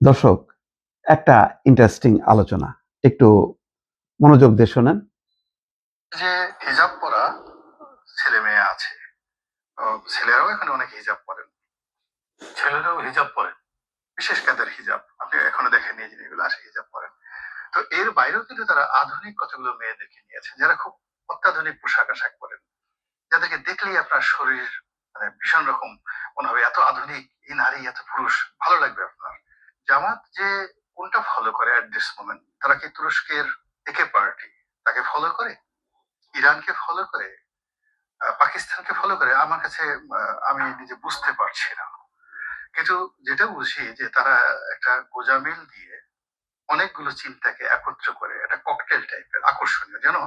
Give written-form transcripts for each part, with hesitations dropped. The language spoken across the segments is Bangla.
দর্শক, একটা ইন্টারেস্টিং আলোচনা, একটু মনোযোগ দিয়ে শোনেন। যে হিজাব পরা ছেলে মেয়ে আছে, ছেলেরাও এখানে অনেক হিজাব পরেন, ছেলেরাও হিজাব পরেন, বিশেষ কাদের হিজাব আপনি এখনো দেখেন এই জিনিসগুলো আসে হিজাব পরেন। তো এর বাইরেও কিন্তু তারা আধুনিক কতগুলো মেয়েদেরকে নিয়েছে যারা খুব অত্যাধুনিক পোশাক আশাক পরেন, যাদেরকে দেখলেই আপনার শরীর মানে ভীষণ রকম মনে হবে এত আধুনিক এই নারী এত পুরুষ, ভালো লাগবে আপনার। জামাত যে কোনটা ফলো করে অ্যাট দিস মোমেন্ট, তারা কি তুরস্কের একে পার্টি তাকে ফলো করে, ইরানকে ফলো করে, পাকিস্তানকে ফলো করে? আমার কাছে আমি নিজে বুঝতে পারছি না। কিন্তু যেটা বুঝি যে তারা একটা গোজামিল দিয়ে অনেকগুলো চিন্তাকে একত্র করে একটা ককটেল টাইপের আকর্ষণীয়, যেন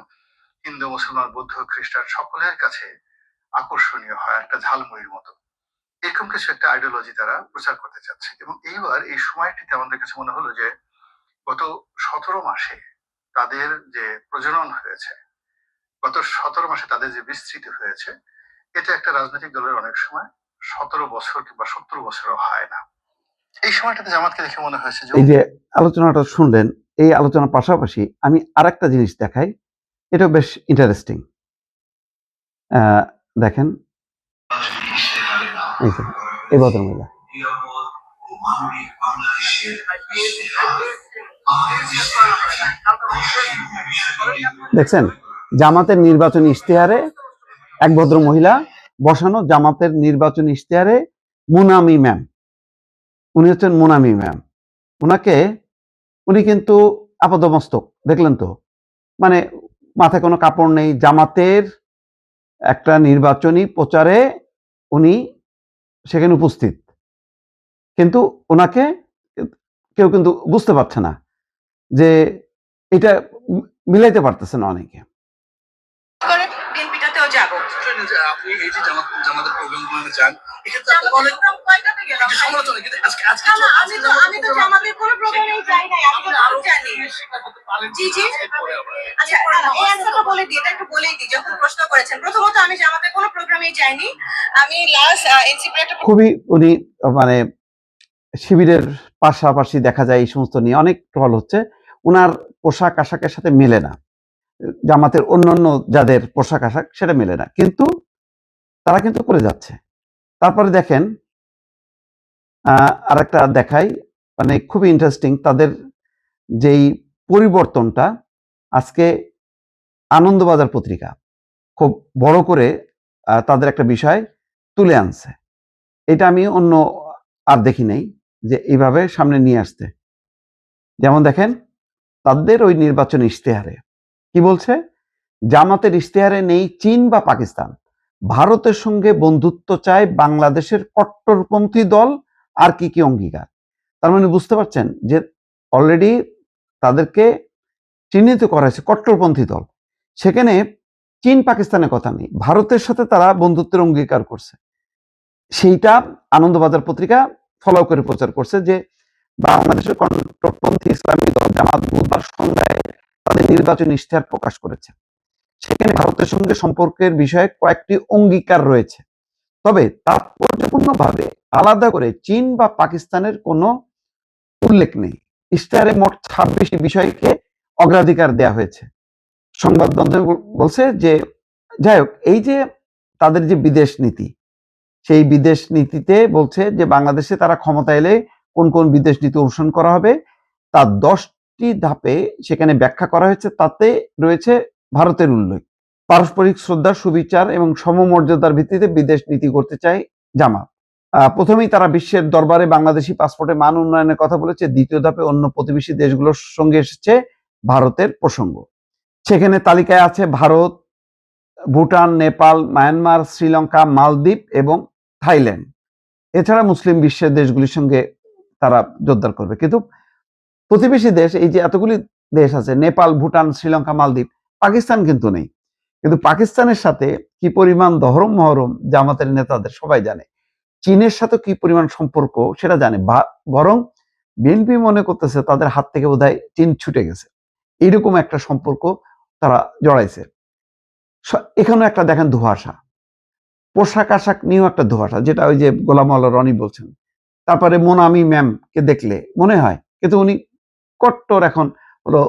হিন্দু মুসলমান বৌদ্ধ খ্রিস্টান সকলের কাছে আকর্ষণীয় হয় একটা ঝালমুড়ির মতো, এরকম কিছু একটা আইডিওলজি তারা প্রচার করতে চাচ্ছে। এবং এইবার এই সময়টিতে আমাদের কাছে মনে হলো যে গত 17 মাসে তাদের যে প্রজনন হয়েছে, গত 17 মাসে তাদের যে বিস্তৃতি হয়েছে, এটা একটা রাজনৈতিক দলের অনেক সময় 17 বছর কিংবা 70 বছরও হয় না। এই সময়টাতে জামাতকে দেখে মনে হয়েছে যে এই যে আলোচনাটা শুনলেন, এই আলোচনার পাশাপাশি আমি আরেকটা জিনিস দেখাই, এটা বেশ ইন্টারেস্টিং। দেখেন, এই যে এই ভদ্রমহিলা, দেখছেন জামাতের নির্বাচনী ইশতেহারে এক ভদ্র মহিলা বসানো, জামাতের নির্বাচনী ইশতেহারে মুনামি ম্যাম, উনি হচ্ছেন মুনামি ম্যাম। উনি কিন্তু আপাদমস্তক, দেখলেন তো, মানে মাথায় কোনো কাপড় নেই, জামাতের একটা নির্বাচনী প্রচারে উনি সেখানে উপস্থিত, কিন্তু ওনাকে কেউ কিন্তু বুঝতে পারছে না, যে এটা মিলাইতে পারতেছে না অনেকে। আপনি এই যে জামাতের প্রোগ্রামগুলো যান, এক্ষেত্রে আপনি অনেক সমালোচনা, কিন্তু আজকে আমি তো জামাতের কোনো প্রোগ্রামেই যাই নাই, আমি তো জানি। জি জি, আচ্ছা এই অ্যানসারটা বলে দিই, এটা একটু বলেই দিই। যখন প্রশ্ন করেছেন, প্রথমত আমি জামাতের কোনো প্রোগ্রামেই যাইনি। আমি লাস্ট এনসিপির একটা খুবই উনি মানে শিবিরের পাশাপাশি দেখা যায় এই সমস্ত নিয়ে অনেক ট্রল হচ্ছে, ওনার পোশাক আশাকের সাথে মেলে না, জামাতের অন্যান্য যাদের পোশাক আশাক সেটা মেলে না, কিন্তু তারা কিন্তু করে যাচ্ছে। তারপরে দেখেন আরেকটা দেখাই, মানে খুবই ইন্টারেস্টিং তাদের যেই পরিবর্তনটা। আজকে আনন্দবাজার পত্রিকা খুব বড় করে তাদের একটা বিষয় তুলে আনছে, এটা আমি অন্য আর দেখি নাই যে এইভাবে সামনে নিয়ে আসতে। যেমন দেখেন তাদের ওই নির্বাচন ইশতেহারে কি বলছে, জামাতের ইশতেহারে নেই চীন বা পাকিস্তান, ভারতের সঙ্গে বন্ধুত্ব চায় বাংলাদেশের কট্টরপন্থী দল, আর কি কি অঙ্গীকার। তার মানে বুঝতে পারছেন যে অলরেডি তাদেরকে চিহ্নিত করা হয়েছে কট্টরপন্থী দল, সেখানে চীন পাকিস্তানের কথা নেই, ভারতের সাথে তারা বন্ধুত্বের অঙ্গীকার করছে। সেইটা আনন্দবাজার পত্রিকা ফলো করে প্রচার করছে যে বাংলাদেশের কট্টরপন্থী ইসলামী দল জামাত বুধবার সন্ধ্যায় তাদের নির্বাচনী ইশতেহার প্রকাশ করেছে, সেখানে ভারতের সঙ্গে সম্পর্কের বিষয়ে কয়েকটি অঙ্গীকার রয়েছে, তবে তাৎপর্যপূর্ণভাবে আলাদা করে চীন বা পাকিস্তানের কোনো উল্লেখ নেই। ইশতেহারে মোট 26টি বিষয়কে অগ্রাধিকার দেয়া হয়েছে। সংবাদ মাধ্যম বলছে যে যাই হোক, এই যে তাদের যে বিদেশ নীতি, সেই বিদেশ নীতিতে বলছে যে বাংলাদেশে তারা ক্ষমতা এলে কোন কোন বিদেশ নীতি অনুসরণ করা হবে, তার 10টি ধাপে সেখানে ব্যাখ্যা করা হয়েছে, তাতে রয়েছে ভারতের উল্লেখ। পারস্পরিক শ্রদ্ধা, সুবিচার এবং সমমর্যাদার ভিত্তিতে বিদেশ নীতি করতে চায় জামাত। প্রথমেই তারা বিশ্বের দরবারে বাংলাদেশি পাসপোর্টের মান উন্নয়নের কথা বলেছে, দ্বিতীয় ধাপে অন্য প্রতিবেশী দেশগুলোর সঙ্গে এসেছে ভারতের প্রসঙ্গ, সেখানে তালিকায় আছে ভারত, ভুটান, নেপাল, মায়ানমার, শ্রীলঙ্কা, মালদ্বীপ এবং থাইল্যান্ড। এছাড়া মুসলিম বিশ্বের দেশগুলির সঙ্গে তারা জোরদার করবে। কিন্তু প্রতিবেশী দেশ এই যে এতগুলি দেশ আছে, নেপাল, ভুটান, শ্রীলঙ্কা, মালদ্বীপ, পাকিস্তান কিন্তু নেই। কিন্তু পাকিস্তানের সাথে কি পরিমাণ দহরম মহরম জামাতের নেতাদের সবাই জানে, চীনের সাথে কি পরিমাণ সম্পর্ক সেটা জানে, বরং বিএনপি মনে করতেছে তাদের হাত থেকে বোধহয় চীন ছুটে গেছে, এইরকম একটা সম্পর্ক তারা জড়াইছে। এখানে একটা দেখেন ধোঁয়াশা, পোশাক আশাক নিয়েও একটা ধোঁয়াশা, যেটা ওই যে গোলাম আল্লাহ রনি বলছেন, তারপরে মোনামি ম্যামকে দেখলে মনে হয়, কিন্তু উনি কট্টর এখন হলো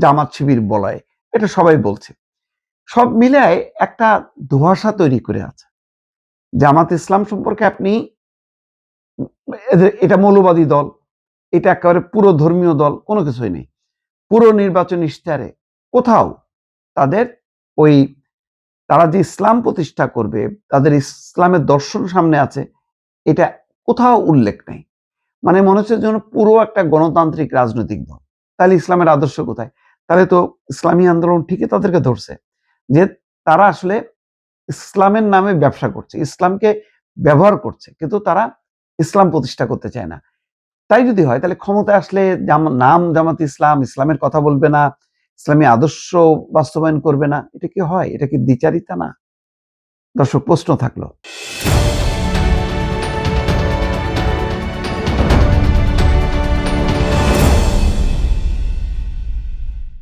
জামাত শিবির বলয়, এটা সবাই বলছে। সব মিলায় একটা ধোঁয়াশা তৈরি করে আছে। জামাত ইসলাম সম্পর্কে আপনি এটা মৌলবাদী দল, এটা একেবারে পুরো ধর্মীয় দল, কোনো কিছুই নেই। পুরো নির্বাচন ইশতেহারে কোথাও তাদের ওই তারা যে ইসলাম প্রতিষ্ঠা করবে, তাদের ইসলামের দর্শন সামনে আছে, এটা কোথাও উল্লেখ নেই। মানে মনে হচ্ছে যেন পুরো একটা গণতান্ত্রিক রাজনৈতিক দল। তাহলে ইসলামের আদর্শ কোথায়? তাহলে তো ইসলামী আন্দোলন ঠিকই তাদেরকে ধরছে যে তারা আসলে ইসলামের নামে ব্যবসা করছে, ইসলামকে ব্যবহার করছে, কিন্তু তারা ইসলাম প্রতিষ্ঠা করতে চায় না। তাই যদি হয় তাহলে ক্ষমতায় আসলে নাম জামাত ইসলাম, ইসলামের কথা বলবে না, ইসলামী আদর্শ বাস্তবায়ন করবে না, এটা কি হয়? এটা কি দ্বিচারিতা না? দর্শক, প্রশ্ন থাকলো।